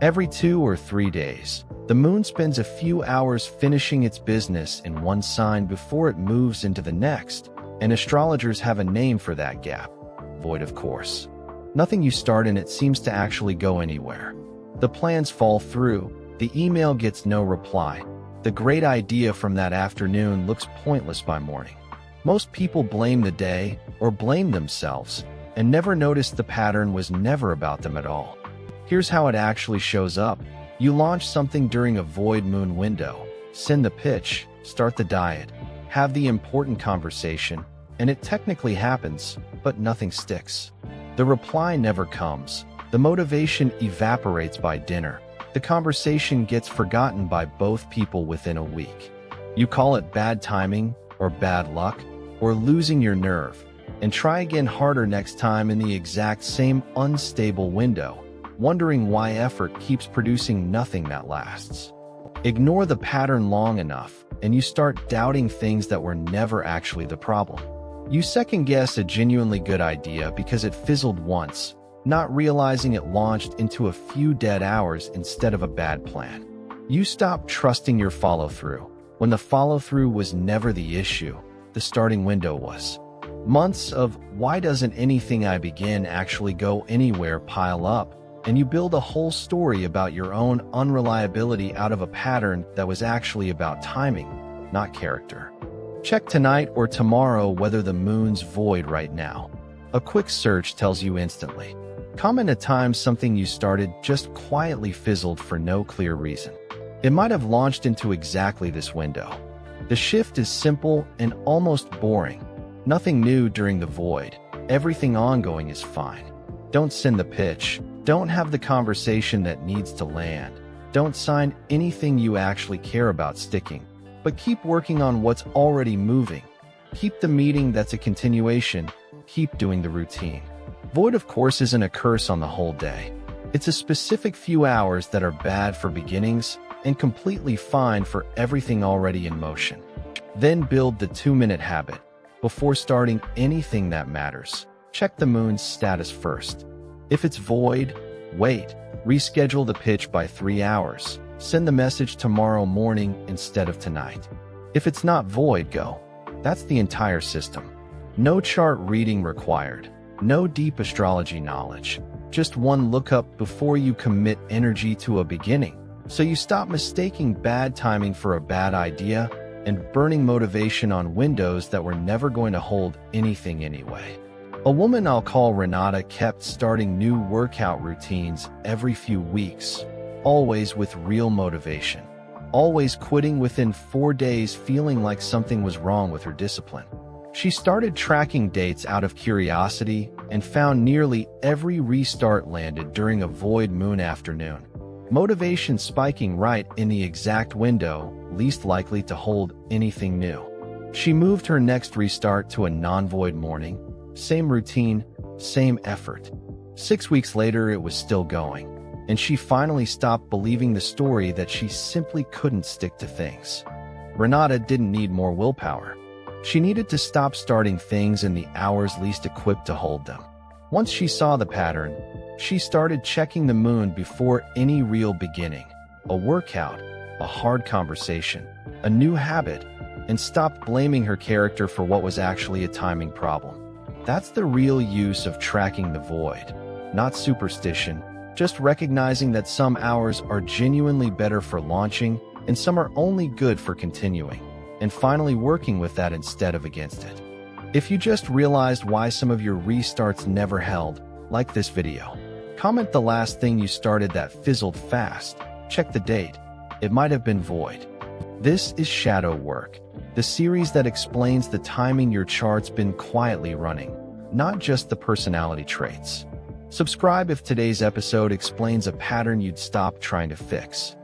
Every 2 or 3 days, the moon spends a few hours finishing its business in one sign before it moves into the next, and astrologers have a name for that gap. Void, of course. Nothing you start in it seems to actually go anywhere. The plans fall through, the email gets no reply, the great idea from that afternoon looks pointless by morning. Most people blame the day or blame themselves and never notice the pattern was never about them at all. Here's how it actually shows up. You launch something during a void moon window, send the pitch, start the diet, have the important conversation, and it technically happens, but nothing sticks. The reply never comes. The motivation evaporates by dinner. The conversation gets forgotten by both people within a week. You call it bad timing, or bad luck, or losing your nerve, and try again harder next time in the exact same unstable window, wondering why effort keeps producing nothing that lasts. Ignore the pattern long enough, and you start doubting things that were never actually the problem. You second-guess a genuinely good idea because it fizzled once, not realizing it launched into a few dead hours instead of a bad plan. You stop trusting your follow-through, when the follow-through was never the issue, the starting window was. Months of "why doesn't anything I begin actually go anywhere" pile up, and you build a whole story about your own unreliability out of a pattern that was actually about timing, not character. Check tonight or tomorrow whether the moon's void right now. A quick search tells you instantly. Comment a time something you started just quietly fizzled for no clear reason. It might have launched into exactly this window. The shift is simple and almost boring. Nothing new during the void. Everything ongoing is fine. Don't send the pitch. Don't have the conversation that needs to land. Don't sign anything you actually care about sticking. But keep working on what's already moving. Keep the meeting that's a continuation. Keep doing the routine. Void, of course, isn't a curse on the whole day. It's a specific few hours that are bad for beginnings and completely fine for everything already in motion. Then build the 2-minute habit. Before starting anything that matters, check the moon's status first. If it's void, wait. Reschedule the pitch by 3 hours. Send the message tomorrow morning instead of tonight. If it's not void, go. That's the entire system. No chart reading required. No deep astrology knowledge. Just one lookup before you commit energy to a beginning. So you stop mistaking bad timing for a bad idea and burning motivation on windows that were never going to hold anything anyway. A woman I'll call Renata kept starting new workout routines every few weeks, always with real motivation, always quitting within 4 days feeling like something was wrong with her discipline. She started tracking dates out of curiosity and found nearly every restart landed during a void moon afternoon. Motivation spiking right in the exact window least likely to hold anything new. She moved her next restart to a non-void morning. Same routine, same effort. 6 weeks later, it was still going, and she finally stopped believing the story that she simply couldn't stick to things. Renata didn't need more willpower. She needed to stop starting things in the hours least equipped to hold them. Once she saw the pattern, she started checking the moon before any real beginning, a workout, a hard conversation, a new habit, and stopped blaming her character for what was actually a timing problem. That's the real use of tracking the void. Not superstition, just recognizing that some hours are genuinely better for launching and some are only good for continuing, and finally working with that instead of against it. If you just realized why some of your restarts never held, like this video. Comment the last thing you started that fizzled fast. Check the date. It might have been void. This is Shadow Work, the series that explains the timing your chart's been quietly running, not just the personality traits. Subscribe if today's episode explains a pattern you'd stop trying to fix.